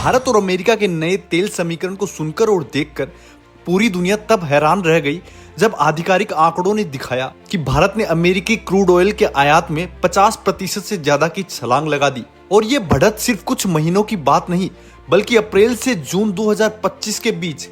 भारत और अमेरिका के नए तेल समीकरण को सुनकर और देखकर पूरी दुनिया तब हैरान रह गई जब आधिकारिक आंकड़ों ने दिखाया कि भारत ने अमेरिकी क्रूड ऑयल के आयात में 50% से ज्यादा की छलांग लगा दी। और ये बढ़त सिर्फ कुछ महीनों की बात नहीं, बल्कि अप्रैल से जून 2025 के बीच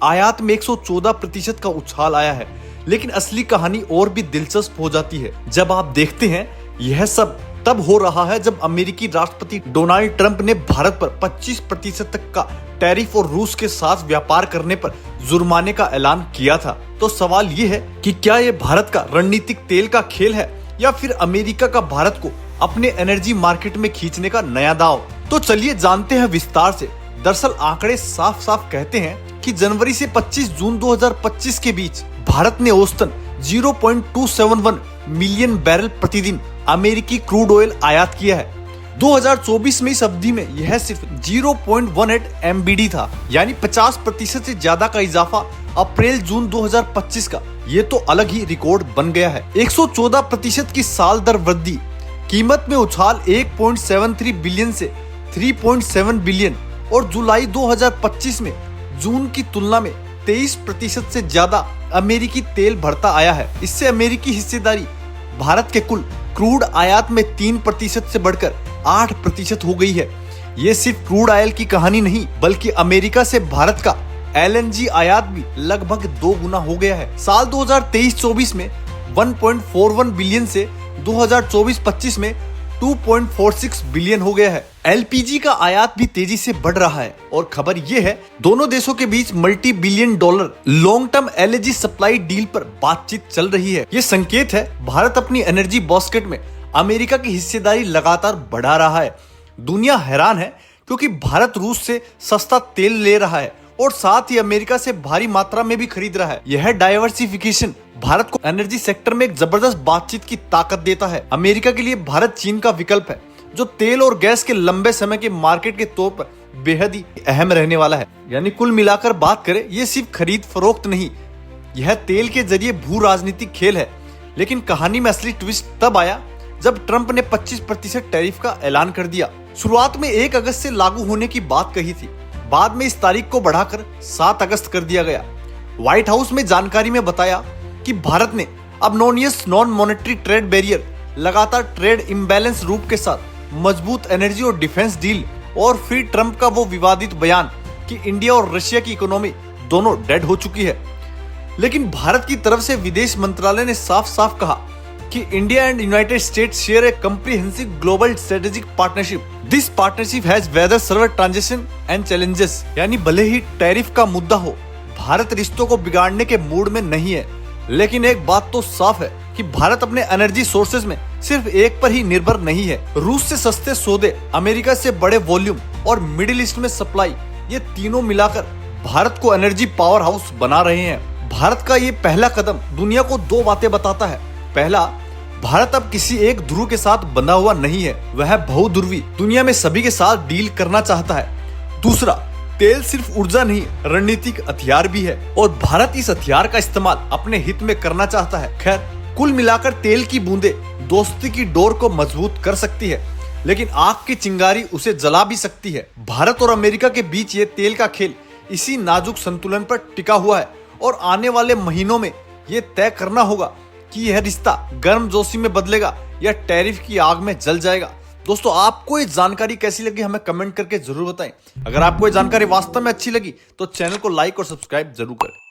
आयात में 114% का उछाल आया है। लेकिन असली कहानी और भी दिलचस्प हो जाती है जब आप देखते हैं यह सब तब हो रहा है जब अमेरिकी राष्ट्रपति डोनाल्ड ट्रंप ने भारत पर 25% तक का टैरिफ और रूस के साथ व्यापार करने पर जुर्माने का ऐलान किया था। तो सवाल ये है कि क्या ये भारत का रणनीतिक तेल का खेल है या फिर अमेरिका का भारत को अपने एनर्जी मार्केट में खींचने का नया दांव। तो चलिए जानते हैं विस्तार से। दरअसल आंकड़े साफ साफ कहते हैं कि जनवरी से 25 जून 2025 के बीच भारत ने औसतन 0.271 मिलियन बैरल प्रतिदिन अमेरिकी क्रूड ऑयल आयात किया है। 2024 में इस अवधि में यह सिर्फ 0.18 MBD था, यानी 50% से ज्यादा का इजाफा अप्रैल जून 2025 का। ये तो अलग ही रिकॉर्ड बन गया है। 114% की साल दर वृद्धि, कीमत में उछाल 1.73 बिलियन से 3.7 बिलियन और जुलाई 2025 में जून की तुलना में 23% से ज्यादा अमेरिकी तेल बढ़ता आया है। इससे अमेरिकी हिस्सेदारी भारत के कुल क्रूड आयात में 3% से बढ़कर 8% हो गई है। ये सिर्फ क्रूड ऑयल की कहानी नहीं, बल्कि अमेरिका से भारत का LNG आयात भी लगभग 2 गुना हो गया है। साल 2023-24 में 1.41 बिलियन से 2024-25 में 2.46 बिलियन हो गया है। LPG का आयात भी तेजी से बढ़ रहा है और खबर ये है दोनों देशों के बीच multi billion dollar long term LNG supply deal पर बातचीत चल रही है। ये संकेत है भारत अपनी एनर्जी बास्केट में अमेरिका की हिस्सेदारी लगातार बढ़ा रहा है। दुनिया हैरान है क्योंकि भारत रूस से सस्ता तेल ले रहा है और साथ ही अमेरिका से भारी मात्रा में भी खरीद रहा है। यह डाइवर्सिफिकेशन भारत को एनर्जी सेक्टर में एक जबरदस्त बातचीत की ताकत देता है। अमेरिका के लिए भारत चीन का विकल्प है, जो तेल और गैस के लंबे समय के मार्केट के तौर पर बेहद ही अहम रहने वाला है। यानी कुल मिलाकर बात करें, ये सिर्फ खरीद फरोख्त नहीं, यह तेल के जरिए भू राजनीतिक खेल है। लेकिन कहानी में असली ट्विस्ट तब आया जब ट्रंप ने 25% टैरिफ का ऐलान कर दिया। शुरुआत में 1 अगस्त से लागू होने की बात कही थी, बाद में इस तारीख को बढ़ाकर 7 अगस्त कर दिया गया। व्हाइट हाउस में जानकारी में बताया कि भारत ने अब नॉन मॉनेटरी ट्रेड बैरियर, लगातार ट्रेड इम्बैलेंस रूप के साथ मजबूत एनर्जी और डिफेंस डील और फिर ट्रंप का वो विवादित बयान कि इंडिया और रशिया की इकोनॉमी दोनों डेड हो चुकी है। लेकिन भारत की तरफ से विदेश मंत्रालय ने साफ साफ कहा कि India and United states share A comprehensive global strategic partnership. This partnership has weathered server transition and challenges. यानी भले ही टैरिफ का मुद्दा हो, भारत रिश्तों को बिगाड़ने के मूड में नहीं है। लेकिन एक बात तो साफ है कि भारत अपने एनर्जी सोर्सेज में सिर्फ एक पर ही निर्भर नहीं है। रूस से सस्ते सौदे, अमेरिका से बड़े वॉल्यूम और मिडिल ईस्ट में सप्लाई, ये तीनों मिलाकर भारत को एनर्जी पावर हाउस बना रहे हैं। भारत का ये पहला कदम दुनिया को 2 बातें बताता है। पहला, भारत अब किसी एक ध्रुव के साथ बंधा हुआ नहीं है, वह बहुध्रुवी दुनिया में सभी के साथ डील करना चाहता है। दूसरा, तेल सिर्फ ऊर्जा नहीं, रणनीतिक हथियार भी है और भारत इस हथियार का इस्तेमाल अपने हित में करना चाहता है। खैर, कुल मिलाकर तेल की बूंदे दोस्ती की डोर को मजबूत कर सकती है, लेकिन आग की चिंगारी उसे जला भी सकती है। भारत और अमेरिका के बीच ये तेल का खेल इसी नाजुक संतुलन पर टिका हुआ है और आने वाले महीनों में ये तय करना होगा कि यह रिश्ता गर्मजोशी में बदलेगा या टैरिफ की आग में जल जाएगा। दोस्तों, आपको ये जानकारी कैसी लगी हमें कमेंट करके जरूर बताएं। अगर आपको ये जानकारी वास्तव में अच्छी लगी तो चैनल को लाइक और सब्सक्राइब जरूर करें।